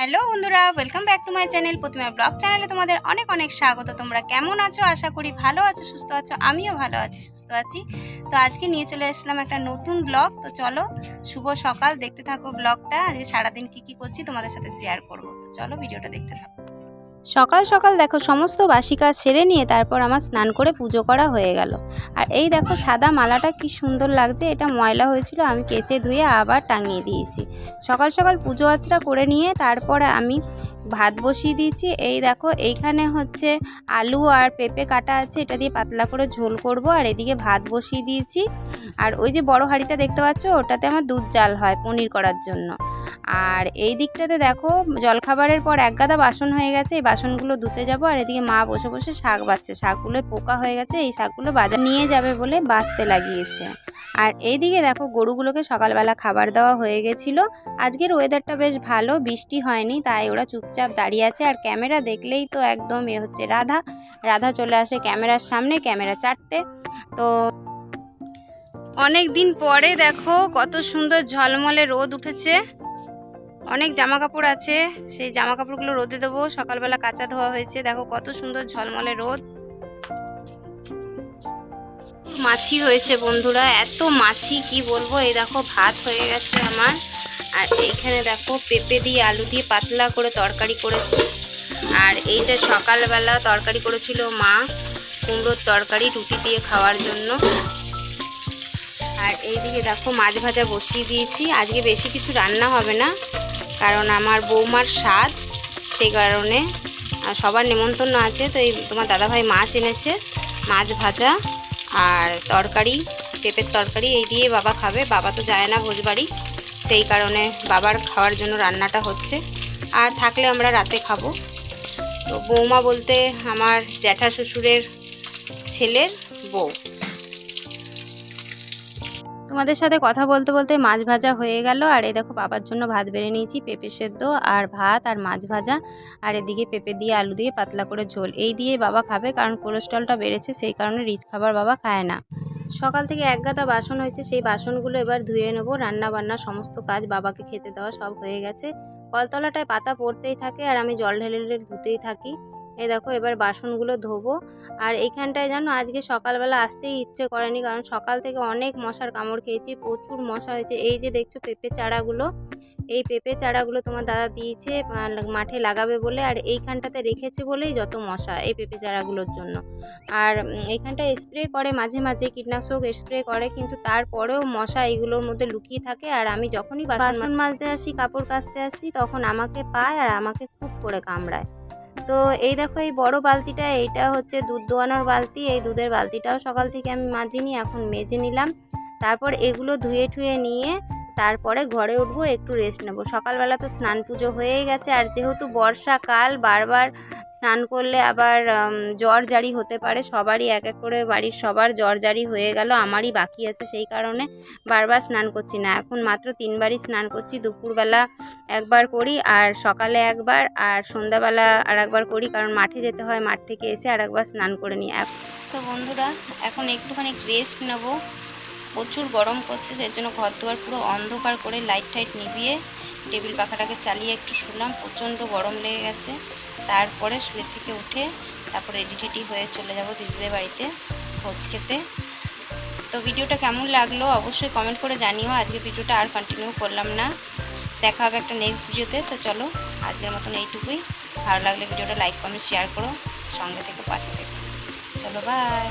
Hello বন্ধুরা, welcome back to my channel Pratima blog চ্যানেলে তোমাদের অনেক অনেক স্বাগত। তোমরা কেমন আছো? আশা করি ভালো আছো, সুস্থ আছো। আমিও ভালো আছি, সুস্থ আছি। তো আজকে নিয়ে চলে আসলাম একটা নতুন ব্লগ। তো চলো, শুভ সকাল, দেখতে থাকো ব্লগটা। আজকে সারাদিন কি করছি তোমাদের সাথে শেয়ার করবো। তো চলো ভিডিওটা দেখতে থাকো। সকাল সকাল দেখো সমস্ত বাসি কাজ সেরে নিয়ে তারপর আমার স্নান করে পুজো করা হয়ে গেল। আর এই দেখো সাদা মালাটা কি সুন্দর লাগছে। এটা ময়লা হয়েছিল, আমি কেচে ধুয়ে আবার টাঙিয়ে দিয়েছি। সকাল সকাল পুজো আচরা করে নিয়ে তারপরে আমি ভাত বসিয়ে দিয়েছি। এই দেখো এইখানে হচ্ছে আলু আর পেঁপে কাটা আছে, এটা দিয়ে পাতলা করে ঝোল করব। আর এদিকে ভাত বসিয়ে দিয়েছি। আর ওই যে বড় হাঁড়িটা দেখতে পাচ্ছ, ওটাতে আমার দুধ জাল হয় পনির করার জন্য। আর এই দিকটাতে দেখো জলখাবারের পর এক গাদা বাসন হয়ে গেছে, এই বাসনগুলো ধুতে যাব। আর এদিকে মা বসে বসে শাক বাচ্ছে, শাকগুলো পোকা হয়ে গেছে, এই শাকগুলো বাজার নিয়ে যাবে বলে বাছতে লাগিয়েছে। আর এইদিকে দেখো গরুগুলোকে সকালবেলা খাবার দেওয়া হয়ে গেছিলো। আজকের ওয়েদারটা বেশ ভালো, বৃষ্টি হয়নি, তাই ওরা চুপচাপ দাঁড়িয়ে আছে। আর ক্যামেরা দেখলেই তো একদম এ হচ্ছে রাধা চলে আসে ক্যামেরার সামনে, ক্যামেরা চাটতে। তো অনেক দিন পরে দেখো কত সুন্দর ঝলমলে রোদ উঠেছে। অনেক জামা কাপড় আছে, সেই জামা কাপড়গুলো রোদে দেবো। সকালবেলা কাঁচা ধোয়া হয়েছে, দেখো কত সুন্দর ঝলমলে রোদ। মাছি হয়েছে বন্ধুরা, এত মাছি কি বলবো। এই দেখো ভাত হয়ে গেছে আমার। আর এইখানে দেখো পেঁপে দিয়ে আলু দিয়ে পাতলা করে তরকারি করেছি। আর এইটা সকালবেলা তরকারি করেছিল মা, কুমড়োর তরকারি রুটি দিয়ে খাওয়ার জন্য। আর এইদিকে দেখো মাছ ভাজা বসিয়ে দিয়েছি। আজকে বেশি কিছু রান্না হবে না, কারণ আমার বৌমার স্বাদ, সেই কারণে সবার নেমন্তন্ন আছে। তো এই তোমার দাদাভাই মাছ এনেছে, মাছ ভাজা আর তরকারি, পেঁপের তরকারি, এই দিয়ে বাবা খাবে। বাবা তো যায় না ভোজবাড়ি, সেই কারণে বাবার খাওয়ার জন্য রান্নাটা হচ্ছে। আর থাকলে আমরা রাতে খাবো। তো বৌমা বলতে আমার জ্যাঠা শ্বশুরের ছেলের বউ। তোমাদের সাথে কথা বলতে বলতে মাছ ভাজা হয়ে গেল। আর এই দেখো বাবার জন্য ভাত বেড়ে নিয়েছি, পেঁপে সেদ্ধ আর ভাত আর মাছ ভাজা। আর এদিকে পেঁপে দিয়ে আলু দিয়ে পাতলা করে ঝোল, এই দিয়ে বাবা খাবে, কারণ কোলেস্ট্রলটা বেড়েছে, সেই কারণে রিচ খাবার বাবা খায় না। সকাল থেকে এক গাদা বাসন হয়েছে, সেই বাসনগুলো এবার ধুয়ে নেবো। রান্না বান্না সমস্ত কাজ, বাবাকে খেতে দেওয়া সব হয়ে গেছে। কলতলাটায় পাতা পড়তেই থাকে আর আমি জল ঢেলে ঢেলে ধুতেই থাকি। এই দেখো এবার বাসনগুলো ধোবো। আর এইখানটায় জানো আজকে সকালবেলা আসতেই ইচ্ছে করেনি, কারণ সকাল থেকে অনেক মশার কামড় খেয়েছি, প্রচুর মশা হয়েছে। এই যে দেখছো পেঁপে চারাগুলো, এই পেঁপে চারাগুলো তোমার দাদা দিয়েছে মাঠে লাগাবে বলে। আর এইখানটাতে রেখেছে বলেই যত মশা এই পেঁপে চারাগুলোর জন্য। আর এইখানটায় স্প্রে করে মাঝে মাঝে, কীটনাশক স্প্রে করে, কিন্তু তারপরেও মশা এইগুলোর মধ্যে লুকিয়ে থাকে। আর আমি যখনই বাসন মাজতে আসি, কাপড় কাচতে আসি, তখন আমাকে পায় আর আমাকে খুব করে কামড়ায়। তো এই দেখো এই বড় বালতিটা, এইটা হচ্ছে দুধ দোয়ানোর বালতি। এই দুধের বালতিটাও সকাল থেকে আমি মাজিনি, এখন মেজে নিলাম। তারপর এগুলো ধুয়ে ঠুয়ে নিয়ে তারপরে ঘরে উঠবো, একটু রেস্ট নেব। সকালবেলা তো স্নান পুজো হয়েই গেছে। আর যেহেতু বর্ষাকাল, বারবার স্নান করলে আবার জ্বর জারি হতে পারে। সবারই এক এক করে বাড়ির সবার জ্বর জারি হয়ে গেল, আমারই বাকি আছে, সেই কারণে বারবার স্নান করছি না। এখন মাত্র 3 বারই স্নান করছি। দুপুরবেলা একবার করি, আর সকালে একবার, আর সন্ধ্যাবেলা আর একবার করি, কারণ মাঠে যেতে হয়, মাঠ থেকে এসে আর একবার স্নান করে নিই। তো বন্ধুরা এখন একটুখানি রেস্ট নেব, প্রচুর গরম করছে, সেই জন্য ঘর দুয়ার পুরো অন্ধকার করে লাইট টাইট নিভিয়ে টেবিল পাখাটাকে চালিয়ে একটু শুলাম। প্রচণ্ড গরম লেগে গেছে। তারপরে শুয়ে থেকে উঠে তারপর রেডি টেডি হয়ে চলে যাব দিদিদের বাড়িতে ভোজ খেতে। তো ভিডিওটা কেমন লাগলো অবশ্যই কমেন্ট করে জানিও। আজকে ভিডিওটা আর কন্টিনিউ করলাম না, দেখা হবে একটা নেক্সট ভিডিওতে। তো চলো আজকের মতন এইটুকুই। ভালো লাগলে ভিডিওটা লাইক কমেন্ট শেয়ার করো, সঙ্গে থেকে পাশে থেকে। চলো বাই।